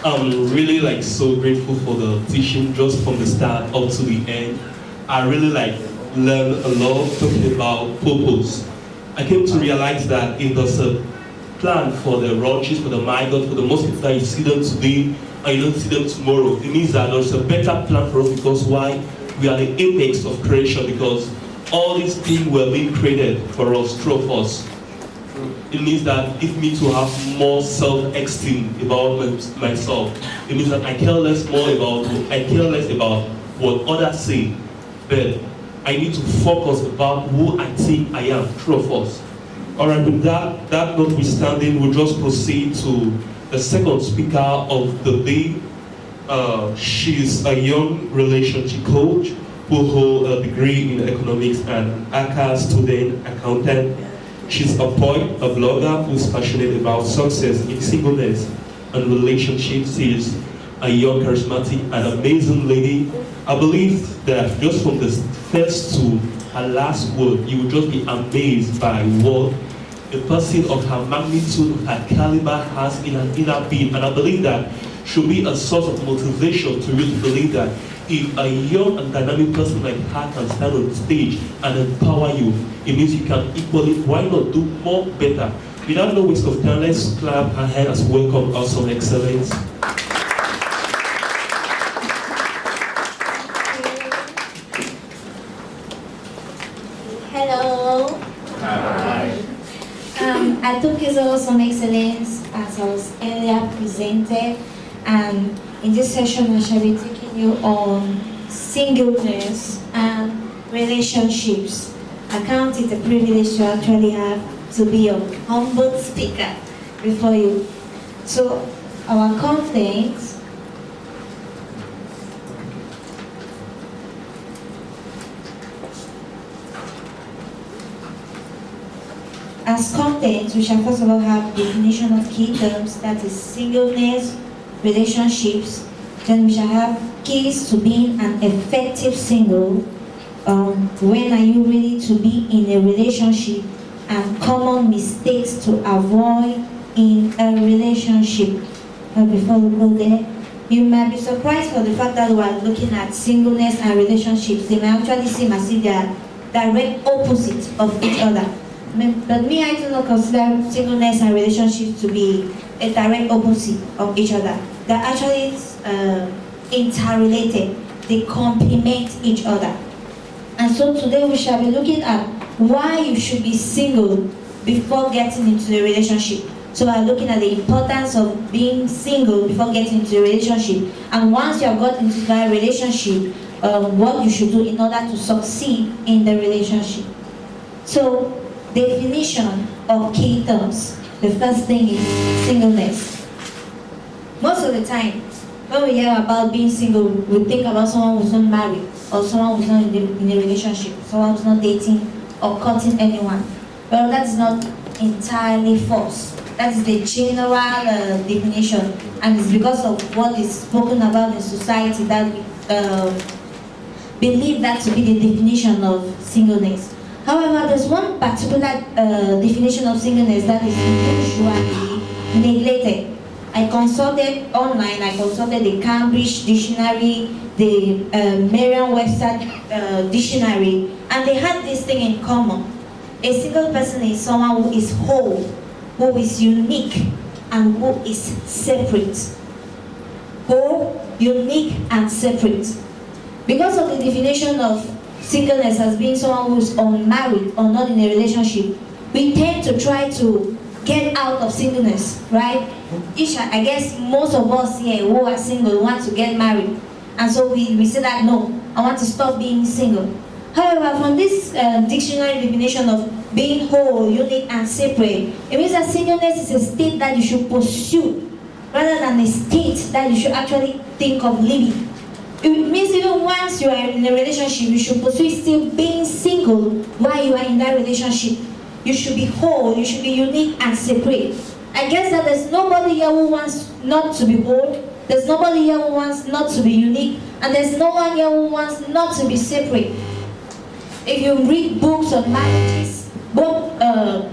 I'm really so grateful for the teaching just from the start up to the end. I really learned a lot talking about purpose. I came to realize that if there's a plan for the roaches, for the migrants, for the mosquitoes that you see them today and you don't see them tomorrow, it means that there's a better plan for us because why? We are the apex of creation because all these things were being created for us, through us. It means that it means to have more self-esteem about myself. It means that I care less about what others say, but I need to focus about who I think I am, true of us. All right, with that notwithstanding, we'll just proceed to the second speaker of the day. She's a young relationship coach who holds a degree in economics and ACA student accountant. She's a poet, a blogger who's passionate about success in singleness and relationships. She's a young, charismatic, and amazing lady. I believe that just from the first to her last word, you will just be amazed by what a person of her magnitude, her caliber has in her inner being. And I believe that should be a source of motivation to you to believe that if a young and dynamic person like her can stand on stage and empower you, it means you can equally, why not do more better? Without no waste of time, let's clap her hands as welcome Awesome Excellence. Hello. Hi. Athumkezih Excellence, as I was earlier presented, and in this session I shall be taking you on singleness and relationships. I count it a privilege to actually have to be a humble speaker before you. So our content as content, we shall first of all have definition of key terms, that is singleness, relationships. Then we shall have keys to being an effective single. When are you ready to be in a relationship, and common mistakes to avoid in a relationship. Before we go there, you might be surprised for the fact that we are looking at singleness and relationships. They may actually seem as if they are direct opposites of each other. But me, I do not consider singleness and relationships to be a direct opposite of each other. They're actually interrelated. They complement each other. And so today we shall be looking at why you should be single before getting into a relationship. So we're looking at the importance of being single before getting into a relationship. And once you have got into that relationship, what you should do in order to succeed in the relationship. So, definition of key terms. The first thing is singleness. Most of the time, when we hear about being single, we think about someone who's not married, or someone who's not in a relationship, someone who's not dating or courting anyone. Well, that is not entirely false. That is the general definition, and it's because of what is spoken about in society that we believe that to be the definition of singleness. However, there's one particular definition of singleness that is usually neglected. I consulted online, I consulted the Cambridge Dictionary, the Merriam-Webster Dictionary, and they had this thing in common. A single person is someone who is whole, who is unique, and who is separate. Whole, unique, and separate. Because of the definition of singleness as being someone who is unmarried or not in a relationship, we tend to try to get out of singleness, right? I guess most of us here who are single want to get married. And so we say that, no, I want to stop being single. However, from this dictionary definition of being whole, unique, and separate, it means that singleness is a state that you should pursue rather than a state that you should actually think of living. It means even once you are in a relationship, you should pursue still being single while you are in that relationship. You should be whole, you should be unique and separate. I guess that there's nobody here who wants not to be whole, there's nobody here who wants not to be unique, and there's no one here who wants not to be separate. If you read books on marriages, both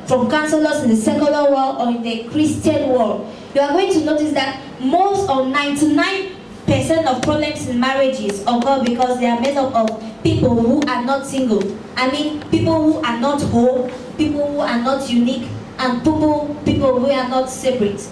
from counselors in the secular world or in the Christian world, you are going to notice that most or 99% of problems in marriages occur because they are made up of people who are not single. I mean, people who are not whole, people who are not unique, and people who are not separate.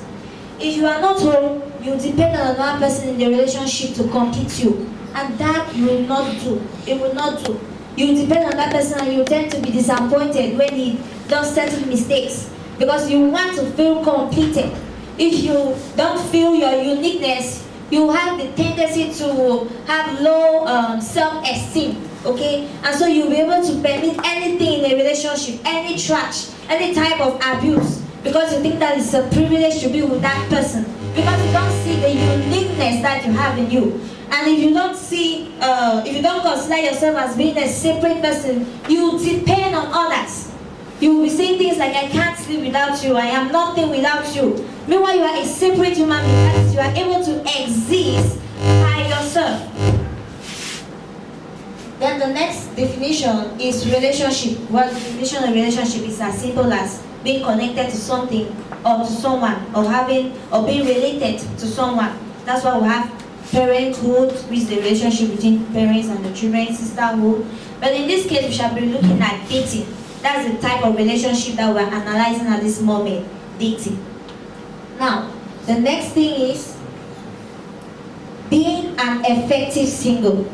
If you are not whole, you depend on another person in the relationship to complete you, and that will not do. It will not do. You depend on that person, and you tend to be disappointed when he does certain mistakes because you want to feel completed. If you don't feel your uniqueness, you have the tendency to have low self-esteem, okay? And so you'll be able to permit anything in a relationship, any trash, any type of abuse, because you think that it's a privilege to be with that person, because you don't see the uniqueness that you have in you. And if you don't see, if you don't consider yourself as being a separate person, you depend on others. You will be saying things like, I can't live without you, I am nothing without you. Meanwhile, you are a separate human being, that is, you are able to exist by yourself. Then the next definition is relationship. Well, the definition of relationship is as simple as being connected to something or to someone, or having or being related to someone. That's why we have parenthood, which is the relationship between parents and the children, sisterhood. But in this case, we shall be looking at dating. That's the type of relationship that we're analyzing at this moment, dating. Now, the next thing is being an effective single.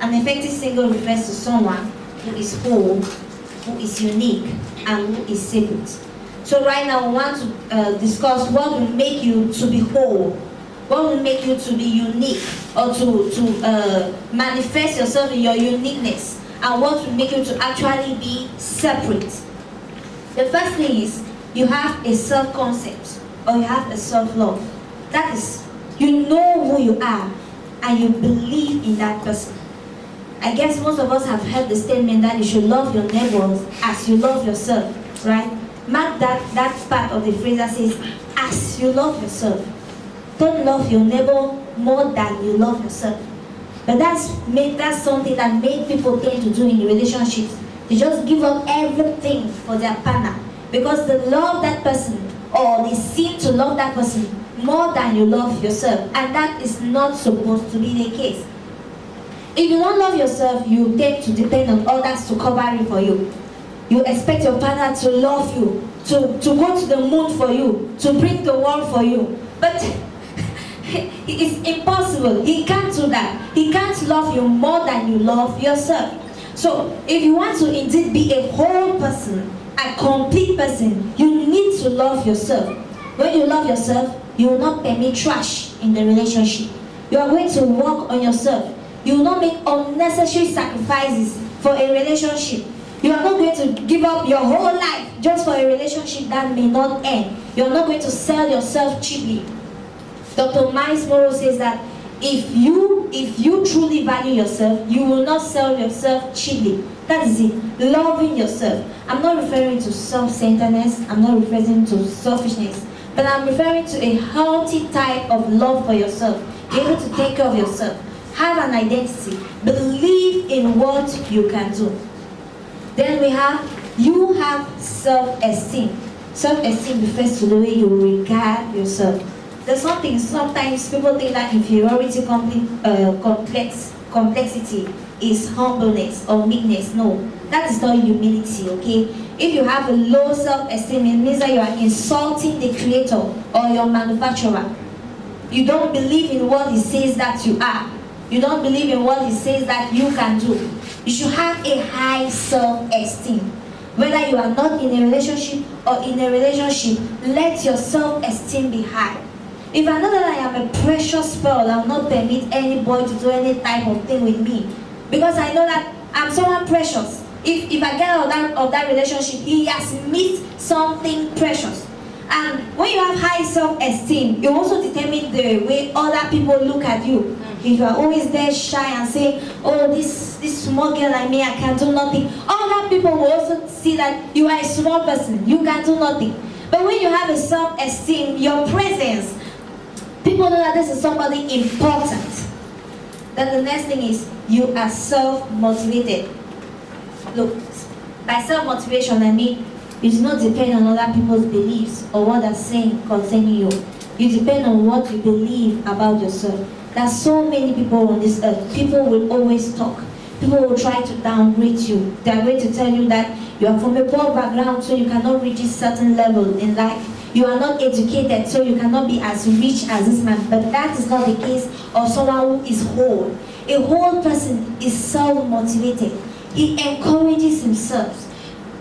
An effective single refers to someone who is whole, who is unique, and who is separate. So right now we want to discuss what will make you to be whole, what will make you to be unique, or to manifest yourself in your uniqueness, and what will make you to actually be separate. The first thing is you have a self-concept, or you have a self-love. That is, you know who you are and you believe in that person. I guess most of us have heard the statement that you should love your neighbors as you love yourself, right? Mark that part of the phrase that says, as you love yourself. Don't love your neighbor more than you love yourself. But that's something that made people tend to do in relationships. They just give up everything for their partner because they love that person, or they seem to love that person more than you love yourself. And that is not supposed to be the case. If you don't love yourself, you tend to depend on others to cover it for you. You expect your partner to love you, to go to the moon for you, to bring the world for you. But it's impossible. He can't do that. He can't love you more than you love yourself. So if you want to indeed be a whole person, a complete person, you need to love yourself. When you love yourself, you will not permit trash in the relationship. You are going to work on yourself. You will not make unnecessary sacrifices for a relationship. You are not going to give up your whole life just for a relationship that may not end. You are not going to sell yourself cheaply. Dr. Myles says that if you truly value yourself, you will not sell yourself cheaply. That is it. Loving yourself. I'm not referring to self-centeredness. I'm not referring to selfishness. But I'm referring to a healthy type of love for yourself. Be able to take care of yourself. Have an identity. Believe in what you can do. Then you have self-esteem. Self-esteem refers to the way you regard yourself. There's something, sometimes people think that inferiority complexity is humbleness or meekness. No, that is not humility, okay? If you have a low self-esteem, it means that you are insulting the creator or your manufacturer. You don't believe in what he says that you are. You don't believe in what he says that you can do. You should have a high self-esteem. Whether you are not in a relationship or in a relationship, let your self-esteem be high. If I know that I am a precious pearl, I will not permit any boy to do any type of thing with me. Because I know that I'm someone precious. If I get out of that relationship, he has missed something precious. And when you have high self-esteem, you also determine the way other people look at you. If you are always there shy and say, oh, this small girl like me, I can do nothing, other people will also see that you are a small person, you can do nothing. But when you have a self-esteem, your presence, people know that this is somebody important. Then the next thing is you are self-motivated. Look, By self-motivation, I mean you do not depend on other people's beliefs or what they're saying concerning you. You depend on what you believe about yourself. There are so many people on this earth. People will always talk. People will try to downgrade you. They are going to tell you that you are from a poor background, so you cannot reach a certain level in life. You are not educated, so you cannot be as rich as this man. But that is not the case of someone who is whole. A whole person is self-motivated. He encourages himself.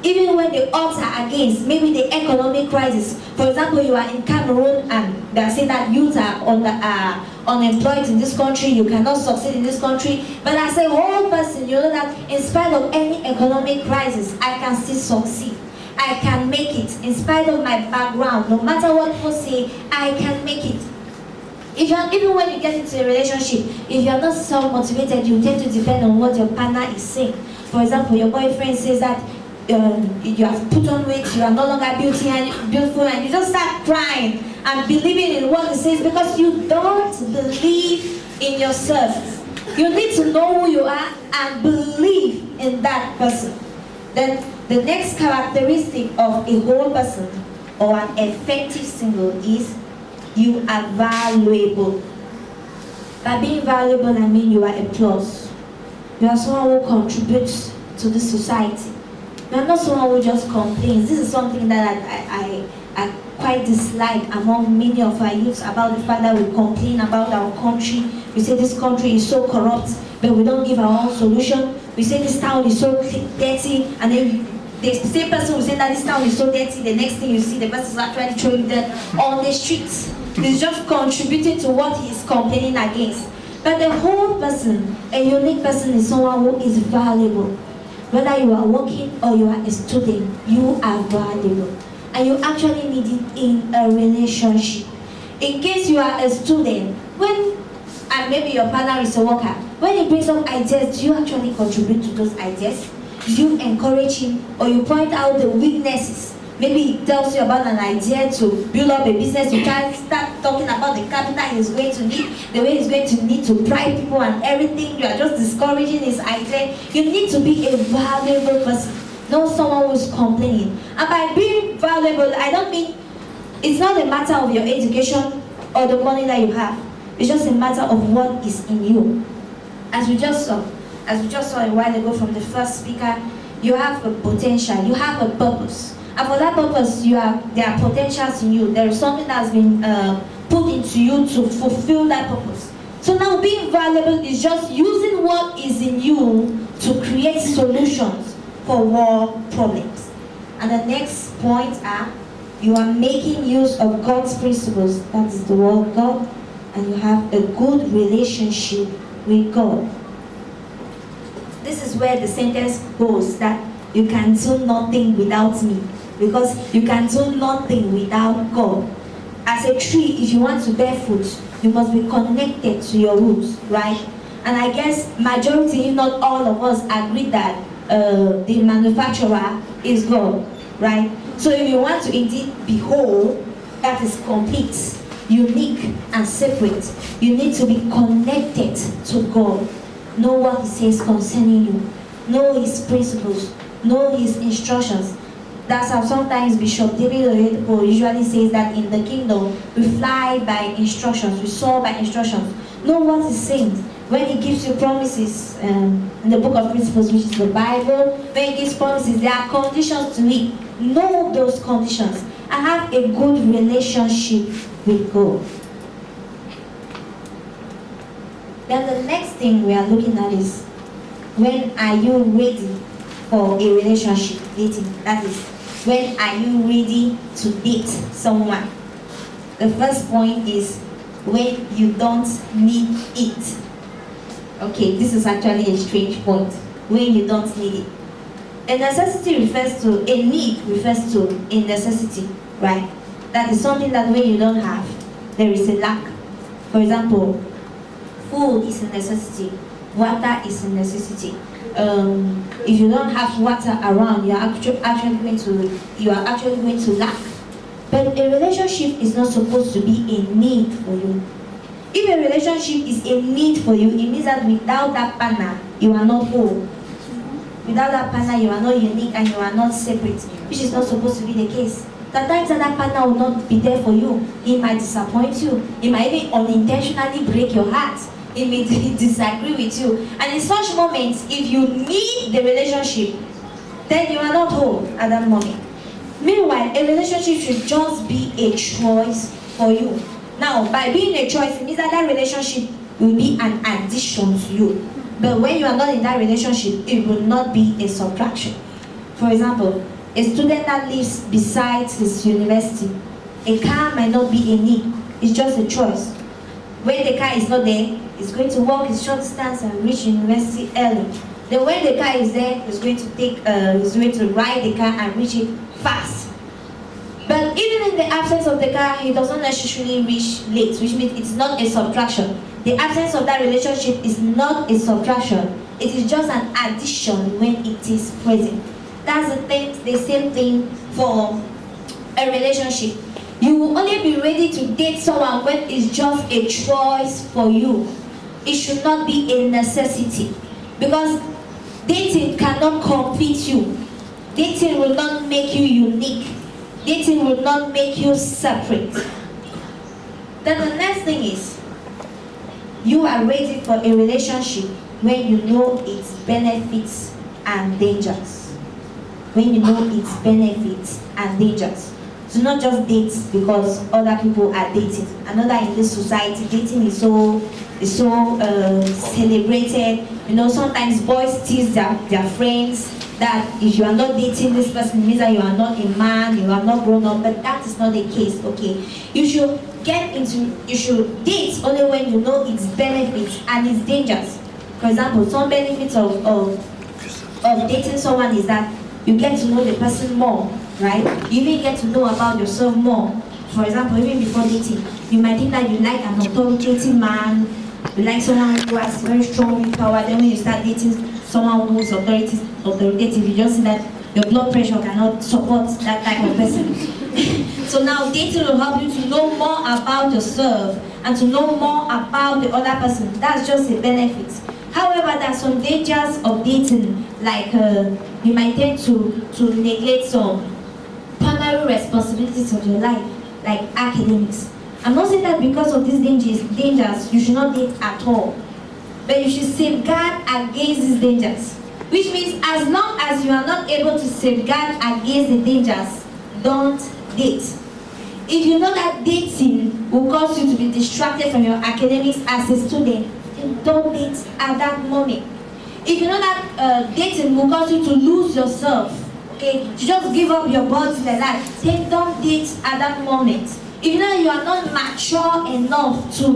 Even when the odds are against, maybe the economic crisis. For example, you are in Cameroon and they say that youth are unemployed in this country, you cannot succeed in this country. But as a whole person, you know that in spite of any economic crisis, I can still succeed. I can make it. In spite of my background, no matter what people say, I can make it. Even when you get into a relationship, if you are not self-motivated, you tend to depend on what your partner is saying. For example, your boyfriend says that you have put on weight, you are no longer beautiful, and you just start crying and believing in what he says because you don't believe in yourself. You need to know who you are and believe in that person. Then the next characteristic of a whole person or an effective single is you are valuable. By being valuable, I mean you are a plus. You are someone who contributes to the society. You are not someone who just complains. This is something that I quite dislike among many of our youths about the fact that we complain about our country. We say this country is so corrupt, but we don't give our own solution. We say this town is so dirty, and then the same person will say that this town is so dirty. The next thing you see, the person is actually throwing them on the streets. He's just contributing to what he is complaining against. But the whole person, a unique person, is someone who is valuable. Whether you are working or you are a student, you are valuable. And you actually need it in a relationship. In case you are a student, and maybe your partner is a worker, when he brings up ideas, do you actually contribute to those ideas? Do you encourage him, or you point out the weaknesses? Maybe he tells you about an idea to build up a business. You can't start talking about the capital he's going to need, the way he's going to need to bribe people and everything. You are just discouraging his idea. You need to be a valuable person, not someone who's complaining. And by being valuable, I don't mean it's not a matter of your education or the money that you have. It's just a matter of what is in you. As we just saw a while ago from the first speaker, you have a potential, you have a purpose. And for that purpose, there are potentials in you. There is something that has been put into you to fulfill that purpose. So now being valuable is just using what is in you to create solutions for world problems. And the next point are, you are making use of God's principles, that is the word of God, and you have a good relationship with God. This is where the sentence goes, that you can do nothing without me. Because you can do nothing without God. As a tree, if you want to bear fruit, you must be connected to your roots, right? And I guess majority, if not all of us, agree that the manufacturer is God, right? So if you want to indeed be whole, that is complete, unique, and separate, you need to be connected to God. Know what He says concerning you. Know His principles. Know His instructions. That's how sometimes Bishop David Oyedepo usually says that in the kingdom, we fly by instructions, we soar by instructions. Know what He's saying. When He gives you promises in the book of principles, which is the Bible, when He gives promises, there are conditions to it. Know those conditions and have a good relationship with God. Then the next thing we are looking at is, when are you ready for a relationship, dating? That is, when are you ready to date someone? The first point is when you don't need it. Okay, this is actually a strange point. When you don't need it. A necessity refers to, a need refers to a necessity, right? That is something that when you don't have, there is a lack. For example, food is a necessity, water is a necessity. If you don't have water around, you are actually going to lack. But a relationship is not supposed to be a need for you. If a relationship is a need for you, it means that without that partner, you are not whole. without that partner you are not unique and you are not separate, which is not supposed to be the case. At times that partner will not be there for you. He might disappoint you. He might even unintentionally break your heart. He may disagree with you. And in such moments, if you need the relationship, then you are not whole at that moment. Meanwhile, a relationship should just be a choice for you. Now, by being a choice, it means that that relationship will be an addition to you. But when you are not in that relationship, it will not be a subtraction. For example, a student that lives beside his university, a car might not be a need. It's just a choice. When the car is not there, he's going to walk his short distance and reach university early. Then when the car is there, he's going to ride the car and reach it fast. But even in the absence of the car, he doesn't necessarily reach late, which means it's not a subtraction. The absence of that relationship is not a subtraction. It is just an addition when it is present. That's the same thing for a relationship. You will only be ready to date someone when it's just a choice for you. It should not be a necessity. Because dating cannot complete you. Dating will not make you unique. Dating will not make you separate. Then the next thing is, you are ready for a relationship when you know its benefits and dangers. When you know its benefits and dangers. Do not just date because other people are dating. Another in this society, dating is so celebrated. You know, sometimes boys tease their friends that if you are not dating this person, it means that you are not a man, you are not grown up. But that is not the case. Okay, you should date only when you know its benefits and its dangers. For example, some benefits of dating someone is that you get to know the person more, right? You even get to know about yourself more. For example, even before dating, you might think that you like an authoritative man, you like someone who has very strong power. Then when you start dating someone who is authoritative, you just see that your blood pressure cannot support that type of person. So now dating will help you to know more about yourself and to know more about the other person. That's just a benefit. However, there are some dangers of dating, like you might tend to neglect some primary responsibilities of your life, like academics. I'm not saying that because of these dangers, you should not date at all. But you should safeguard against these dangers. Which means as long as you are not able to safeguard against the dangers, don't date. If you know that dating will cause you to be distracted from your academics as a student, then don't date at that moment. If you know that dating will cause you to lose yourself, okay, to just give up your body like that, then don't date at that moment. If you know you are not mature enough to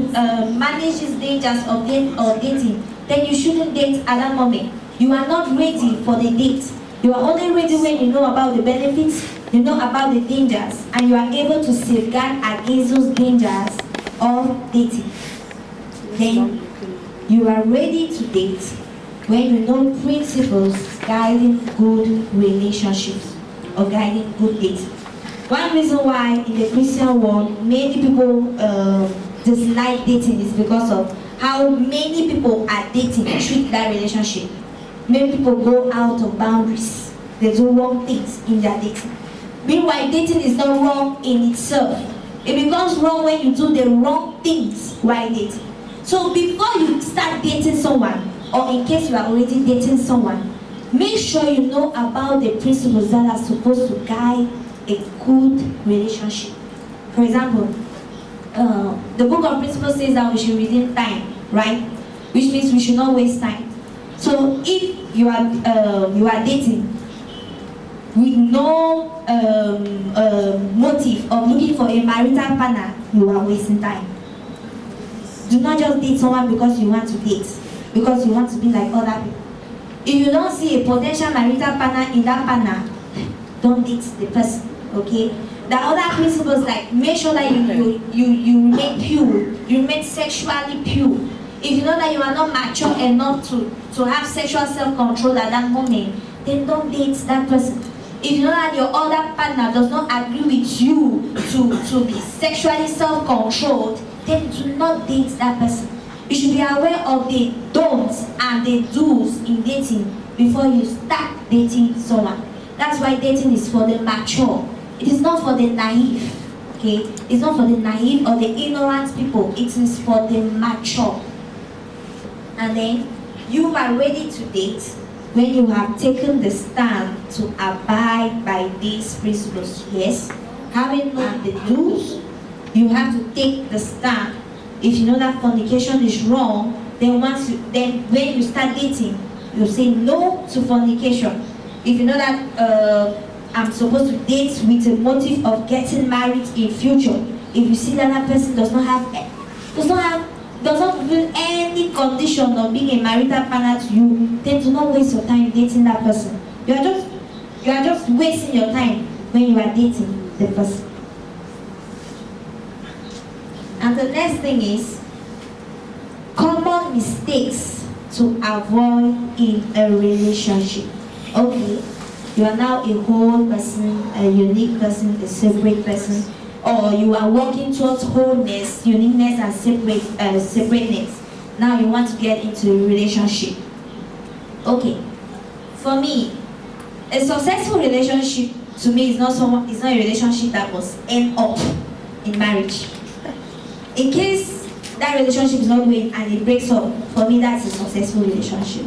manage these dangers of dating, then you shouldn't date at that moment. You are not ready for the date. You are only ready when you know about the benefits, you know about the dangers, and you are able to safeguard against those dangers of dating. Then you are ready to date when you know principles guiding good relationships or guiding good dating. One reason why in the Christian world many people dislike dating is because of how many people are dating treat that relationship. Many people go out of boundaries. They do wrong things in their dating. Meanwhile, dating is not wrong in itself. It becomes wrong when you do the wrong things while dating. So before you start dating someone, or in case you are already dating someone, make sure you know about the principles that are supposed to guide a good relationship. For example, the book of principles says that we should redeem time, right? Which means we should not waste time. So if you are dating with no motive of looking for a marital partner, you are wasting time. Do not just date someone because you want to date, because you want to be like other people. If you don't see a potential marital partner in that partner, don't date the person. Okay. There are other principles like make sure that you remain pure, you remain sexually pure. If you know that you are not mature enough to have sexual self-control at that moment, then don't date that person. If you know that your other partner does not agree with you to be sexually self-controlled, then do not date that person. You should be aware of the don'ts and the do's in dating before you start dating someone. That's why dating is for the mature. It is not for the naive. Okay? It's not for the naive or the ignorant people. It is for the mature. And then you are ready to date when you have taken the stand to abide by these principles. Yes, having known the do's, you have to take the stand. If you know that fornication is wrong, then when you start dating, you say no to fornication. If you know that I'm supposed to date with a motive of getting married in future, if you see that that person does not fulfill any condition of being a marital partner to you, then do not waste your time dating that person. You are just wasting your time when you are dating the person. And the next thing is common mistakes to avoid in a relationship. Okay, you are now a whole person, a unique person, a separate person, or you are working towards wholeness, uniqueness, and separateness. Now you want to get into a relationship. Okay, for me, a successful relationship to me is not a relationship that must end up in marriage. In case that relationship is not going and it breaks up, for me that's a successful relationship.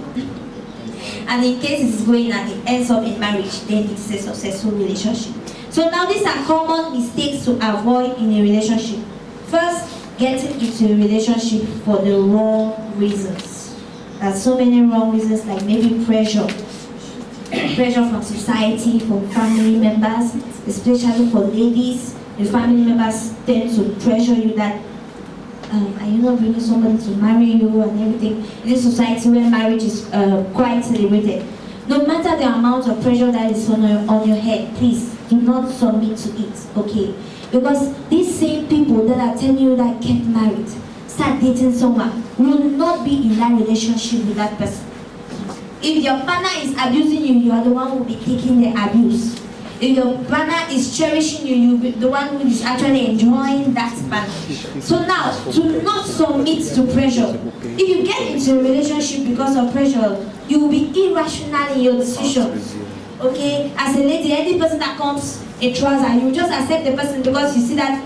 And in case it is going and it ends up in marriage, then it is a successful relationship. So now these are common mistakes to avoid in a relationship. First, getting into a relationship for the wrong reasons. There's so many wrong reasons, like maybe pressure. Pressure from society, from family members, especially for ladies. The family members tend to pressure you that are you not bringing somebody to marry you and everything. In this society where marriage is quite celebrated, no matter the amount of pressure that is on your head, please do not submit to it, okay? Because these same people that are telling you that get married, start dating someone, will not be in that relationship with that person. If your partner is abusing you, you are the one who will be taking the abuse. If your partner is cherishing you, you'll be the one who is actually enjoying that partner. So now, to not submit to pressure. If you get into a relationship because of pressure, you will be irrational in your decisions. Okay? As a lady, any person that comes in trouser, you just accept the person because you see that,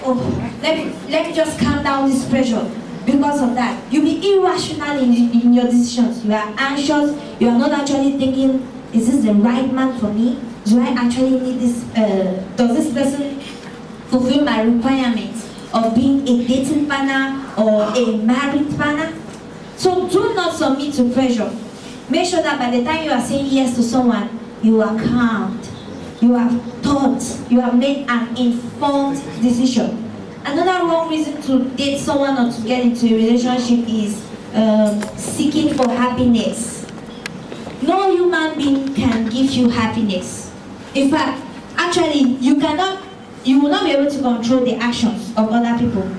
oh, let me just calm down this pressure. Because of that, you'll be irrational in your decisions. You are anxious. You are not actually thinking, is this the right man for me? Do I actually need this? Does this person fulfill my requirements of being a dating partner or a married partner? So do not submit to pressure. Make sure that by the time you are saying yes to someone, you are calmed. You have thought. You have made an informed decision. Another wrong reason to date someone or to get into a relationship is seeking for happiness. No human being can give you happiness. In fact, actually, you will not be able to control the actions of other people.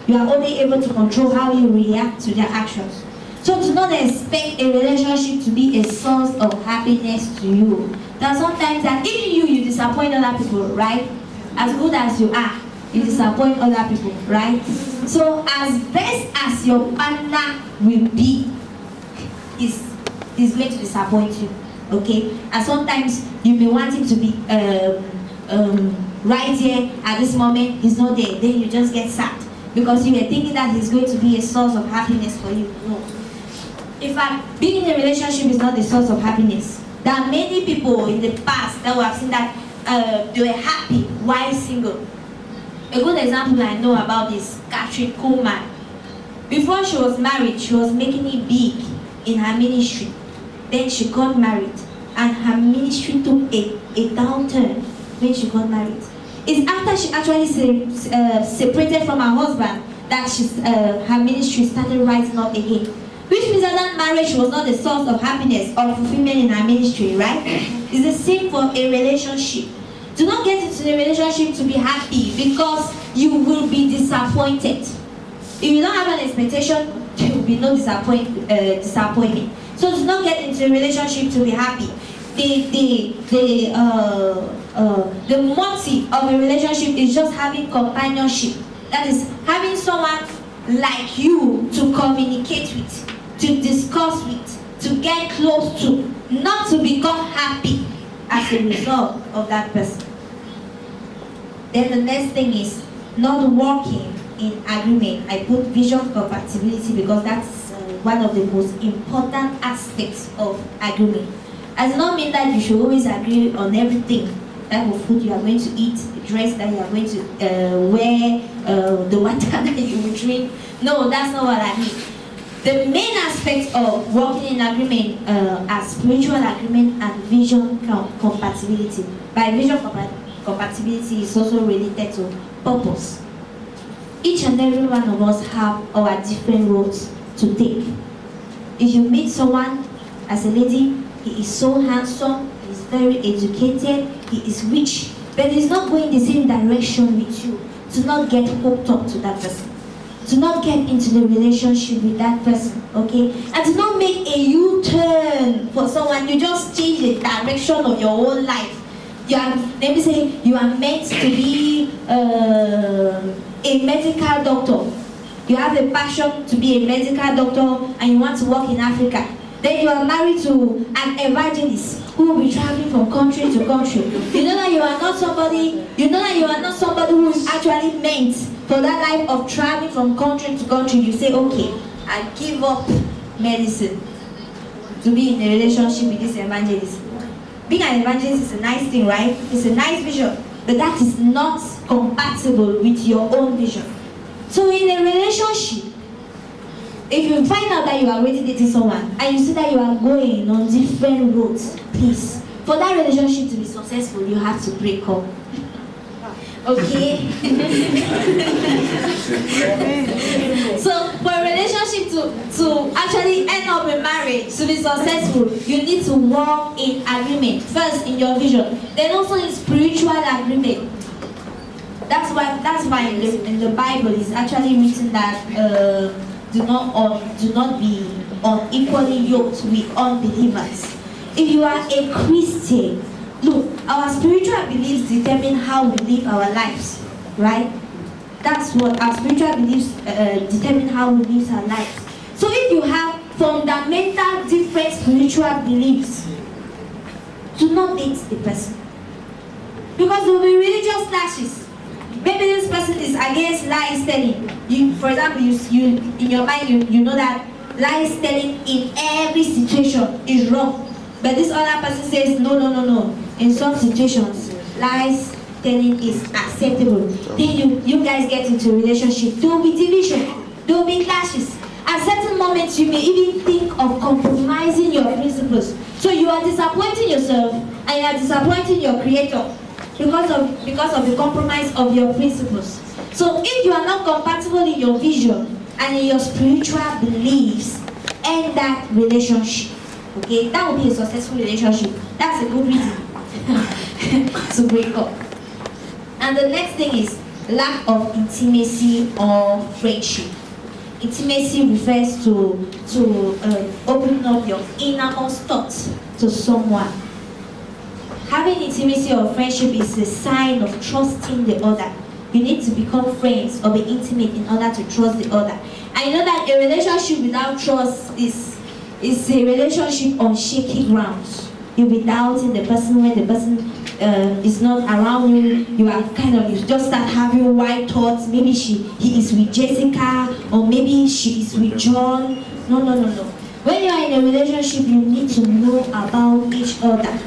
You are only able to control how you react to their actions. So do not expect a relationship to be a source of happiness to you. There are sometimes that even you disappoint other people, right? As good as you are, you disappoint other people, right? So as best as your partner will be, is going to disappoint you, okay? And sometimes you may want him to be right here at this moment, he's not there, then you just get sad because you were thinking that he's going to be a source of happiness for you. No. In fact, being in a relationship is not the source of happiness. There are many people in the past that we have seen that they were happy while single. A good example I know about is Catherine Kuhlman. Before she was married, she was making it big in her ministry. Then she got married, and her ministry took a downturn when she got married. It's after she actually separated from her husband that her ministry started rising up again. Which means that marriage was not the source of happiness or fulfillment in her ministry, right? It's the same for a relationship. Do not get into a relationship to be happy because you will be disappointed. If you don't have an expectation, there will be no disappointment. So do not get into a relationship to be happy. The motive of a relationship is just having companionship. That is having someone like you to communicate with, to discuss with, to get close to. not to become happy as a result of that person. Then the next thing is not working in agreement. I put vision compatibility because that's one of the most important aspects of agreement. It does not mean that you should always agree on everything. Type of food you are going to eat, the dress that you are going to wear, the water that you will drink. No, that's not what I mean. The main aspect of working in agreement are spiritual agreement and vision compatibility. By vision compatibility is also related to purpose. Each and every one of us have our different roads to take. If you meet someone as a lady, he is so handsome, he is very educated, he is rich, but he's not going the same direction with you. Do not get hooked up to that person. Do not get into the relationship with that person, okay? And do not make a U-turn for someone. You just change the direction of your own life. You are, let me say, you are meant to be a medical doctor. You have a passion to be a medical doctor and you want to work in Africa. Then you are married to an evangelist who will be traveling from country to country. You know that you are not somebody, who is actually meant for that life of traveling from country to country. You say, okay, I give up medicine to be in a relationship with this evangelist. Being an evangelist is a nice thing, right? It's a nice vision, but that is not compatible with your own vision. So in a relationship, if you find out that you are already dating someone and you see that you are going on different roads, please, for that relationship to be successful, you have to break up. Okay? So for a relationship to actually end up in marriage, to be successful, you need to walk in agreement. First in your vision, then also in spiritual agreement. That's why in the Bible it's actually written that do not be unequally yoked with unbelievers. If you are a Christian, look, our spiritual beliefs determine how we live our lives, right? That's what our spiritual beliefs determine how we live our lives. So if you have fundamental different spiritual beliefs, do not date the person. Because there will be religious clashes. Maybe this person is against lies telling. For example, you in your mind you know that lies telling in every situation is wrong. But this other person says no. In some situations, lies telling is acceptable. Then you guys get into a relationship. There will be division. There will be clashes. At certain moments, you may even think of compromising your principles. So you are disappointing yourself and you are disappointing your creator because of the compromise of your principles. So if you are not compatible in your vision and in your spiritual beliefs, end that relationship. Okay, that will be a successful relationship. That's a good reason to break up. And the next thing is lack of intimacy or friendship. Intimacy refers to opening up your innermost thoughts to someone. Having intimacy or friendship is a sign of trusting the other. You need to become friends or be intimate in order to trust the other. I know that a relationship without trust is a relationship on shaky grounds. You'll be doubting the person when the person is not around you. You just start having wild thoughts. Maybe he is with Jessica, or maybe she is with John. No. When you are in a relationship, you need to know about each other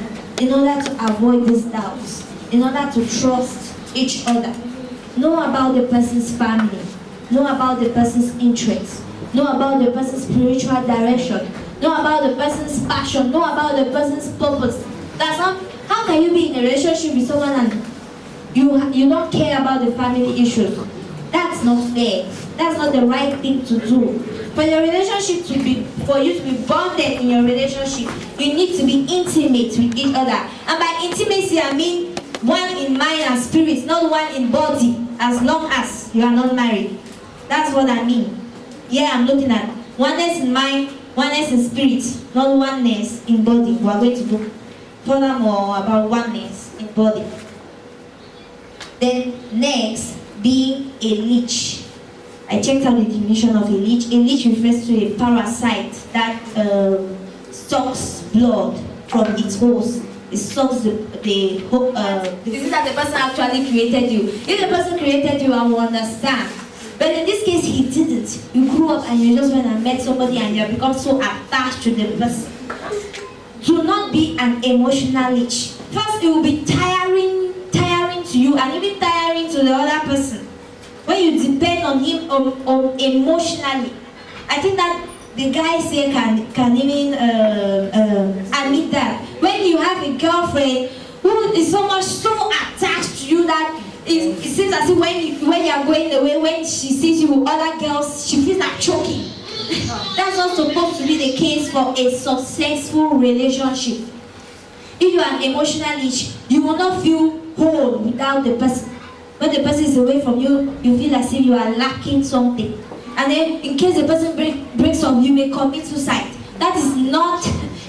in order to avoid these doubts, in order to trust each other. Know about the person's family, know about the person's interests, know about the person's spiritual direction, know about the person's passion, know about the person's purpose. How can you be in a relationship with someone and you don't care about the family issues? That's not fair. That's not the right thing to do. For your relationship for you to be bonded in your relationship, you need to be intimate with each other. And by intimacy, I mean one in mind and spirit, not one in body, as long as you are not married. That's what I mean. Yeah, I'm looking at oneness in mind, oneness in spirit, not oneness in body. We are going to look furthermore about oneness in body. Then next, being a leech. I checked out the definition of a leech. A leech refers to a parasite that sucks blood from its host. It solves the disease that the person actually created you. If the person created you, I will understand. But in this case, he didn't. You grew up and you just went and met somebody and you have become so attached to the person. Do not be an emotional leech. First, it will be tiring to you and even tiring to the other person. When you depend on him emotionally, I think that the guys here can even admit that. When you have a girlfriend who is so attached to you that it seems as if when you are going away, when she sees you with other girls, she feels like choking. That's not supposed to be the case for a successful relationship. If you are an emotional leech, you will not feel whole without the person. When the person is away from you, you feel as if you are lacking something. And then, in case the person breaks off, you may commit suicide. That is not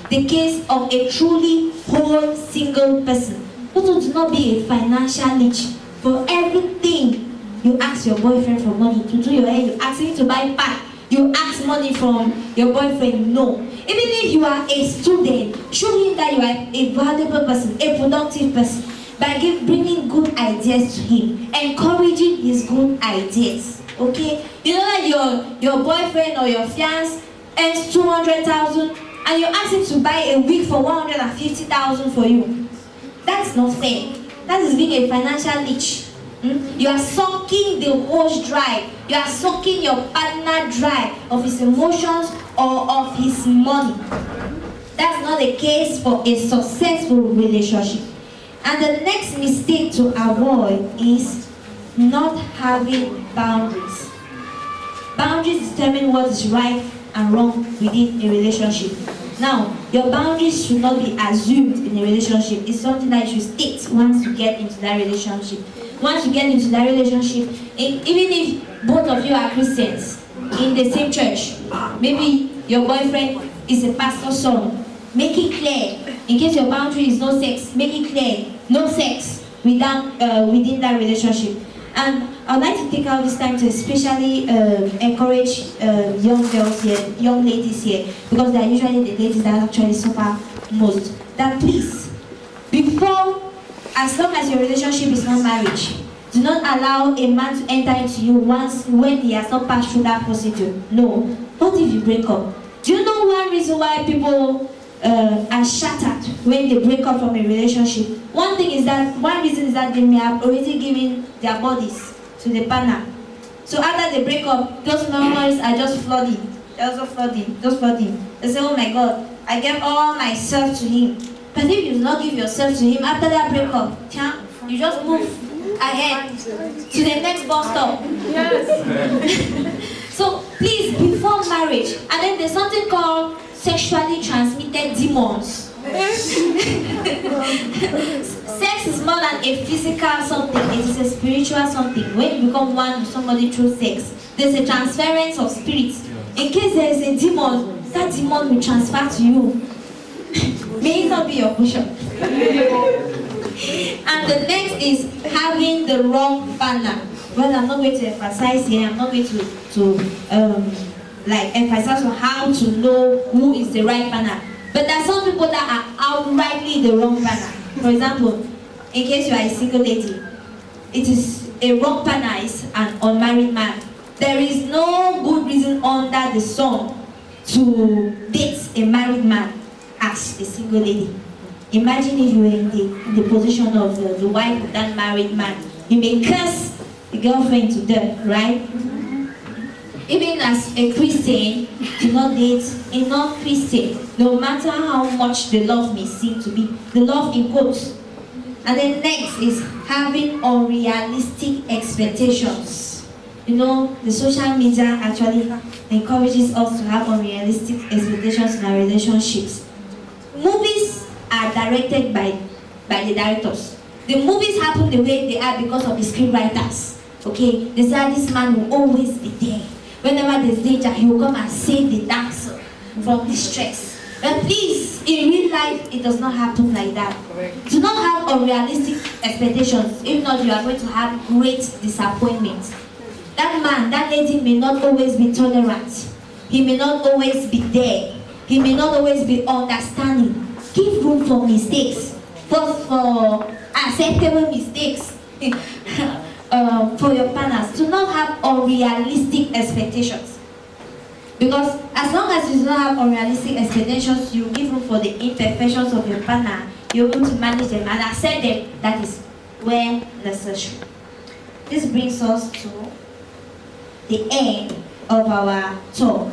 the case of a truly whole single person. Also, do not be a financial leech. For everything, you ask your boyfriend for money to do your hair. You ask him to buy pad. You ask money from your boyfriend. No. Even if you are a student, show him that you are a valuable person, a productive person, by bringing good ideas to him, encouraging his good ideas. Okay? You know that your boyfriend or your fiancé earns 200,000 and you ask him to buy a wig for 150,000 for you. That's not fair. That is being a financial leech. You are sucking the hose dry. You are sucking your partner dry of his emotions or of his money. That's not the case for a successful relationship. And the next mistake to avoid is not having boundaries. Boundaries determine what is right and wrong within a relationship. Now, your boundaries should not be assumed in a relationship. It's something that you should state once you get into that relationship. Once you get into that relationship, even if both of you are Christians in the same church, maybe your boyfriend is a pastor's son, make it clear. In case your boundary is no sex, make it clear. No sex within that relationship. And I'd like to take out this time to especially encourage young girls here, young ladies here, because they are usually the ladies that actually suffer most. That please, before, as long as your relationship is not marriage, do not allow a man to enter into you when he has not passed through that procedure. No. What if you break up? Do you know one reason why people are shattered when they break up from a relationship? One reason is that they may have already given their bodies to the partner. So after they break up, those memories are just flooding. Just flooding. They say, oh my God, I gave all myself to him. But if you do not give yourself to him after that breakup, you just move ahead to the next bus stop. Yes. So please, before marriage, and then there's something called sexually transmitted demons. Sex is more than a physical something, it is a spiritual something. When you become one with somebody through sex, there's a transference of spirits. In case there is a demon, that demon will transfer to you. May it not be your portion. And the next is having the wrong partner. Well, I'm not going to emphasize here, I'm not going to emphasize on how to know who is the right partner. But there are some people that are outrightly the wrong partner. For example, in case you are a single lady, it is a wrong partner is an unmarried man. There is no good reason under the sun to date a married man as a single lady. Imagine if you were in the position of the wife of that married man. You may curse the girlfriend to death, right? Even as a Christian, do not date a non-Christian, no matter how much the love may seem to be. The love in quotes. And then next is having unrealistic expectations. You know, the social media actually encourages us to have unrealistic expectations in our relationships. Movies are directed by the directors. The movies happen the way they are because of the screenwriters. Okay, they say this man will always be there. Whenever there's danger, he will come and save the damsel from distress. But please, in real life, it does not happen like that. Correct. Do not have unrealistic expectations. If not, you are going to have great disappointment. That man, that lady may not always be tolerant. He may not always be there. He may not always be understanding. give room for mistakes, for acceptable mistakes for your partners. Do not have unrealistic expectations. Because as long as you do not have unrealistic expectations, you give room for the imperfections of your partner. You're able to manage them and accept them. That is where necessary. This brings us to the end of our talk.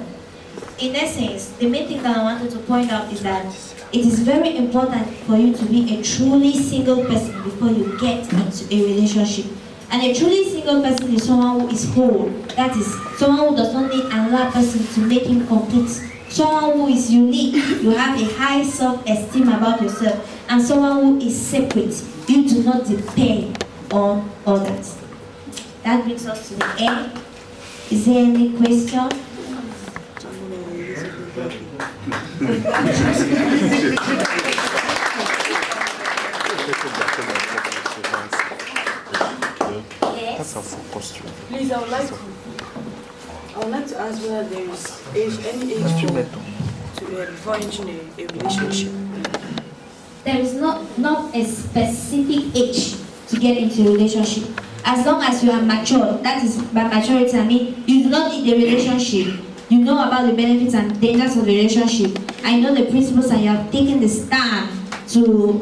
In essence, the main thing that I wanted to point out is that it is very important for you to be a truly single person before you get into a relationship. And a truly single person is someone who is whole. That is, someone who does not need another person to make him complete. Someone who is unique. You have a high self-esteem about yourself. And someone who is separate. You do not depend on others. That brings us to the end. Is there any question? Yes. Please, I would like to ask whether there is any age before entering a relationship. There is not a specific age to get into a relationship. As long as you are mature, that is by maturity, I mean, you do not need a relationship. You know about the benefits and dangers of the relationship. I know the principles and you have taken the stand to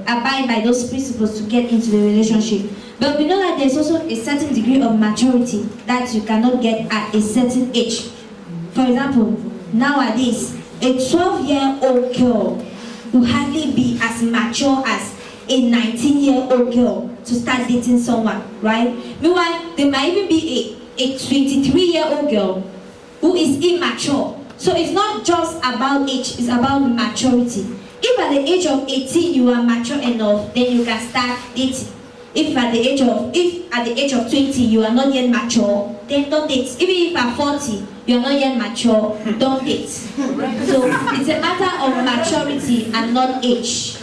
abide by those principles to get into the relationship. But we know that there's also a certain degree of maturity that you cannot get at a certain age. For example, nowadays, a 12-year-old girl will hardly be as mature as a 19-year-old girl to start dating someone, right? Meanwhile, there might even be a 23-year-old girl who is immature. So it's not just about age, it's about maturity. If at the age of 18 you are mature enough, then you can start dating. If at the age of 20 you are not yet mature, then don't date. Even if at 40 you are not yet mature, don't date. So it's a matter of maturity and not age.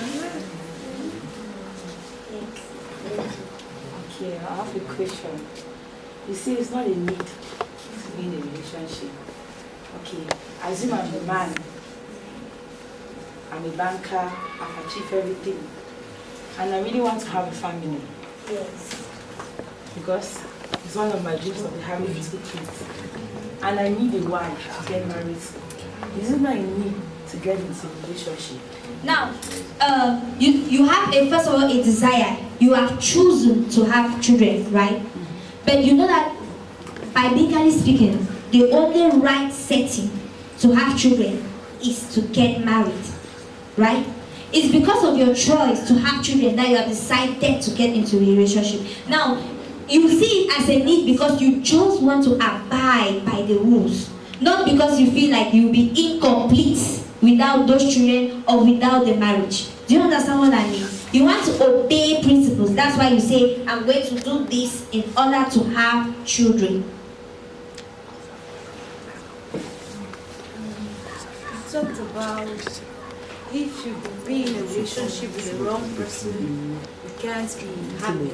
Okay, I have a question. You see, it's not a need to be in a relationship. Okay, assume I'm a man. I'm a banker. I've achieved everything, and I really want to have a family. Yes. Because it's one of my dreams of having 50 kids. And I need a wife to get married to. Is it not a need to get into a relationship? Now, you have first of all a desire. You have chosen to have children, right? But you know that biblically speaking, the only right setting to have children is to get married, right? It's because of your choice to have children that you have decided to get into a relationship. Now, you see it as a need because you just want to abide by the rules, not because you feel like you'll be incomplete without those children or without the marriage. Do you understand what I mean? You want to obey principles. That's why you say, I'm going to do this in order to have children. You talked about if you be in a relationship with the wrong person, you can't be happy.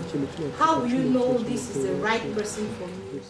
How will you know this is the right person for you?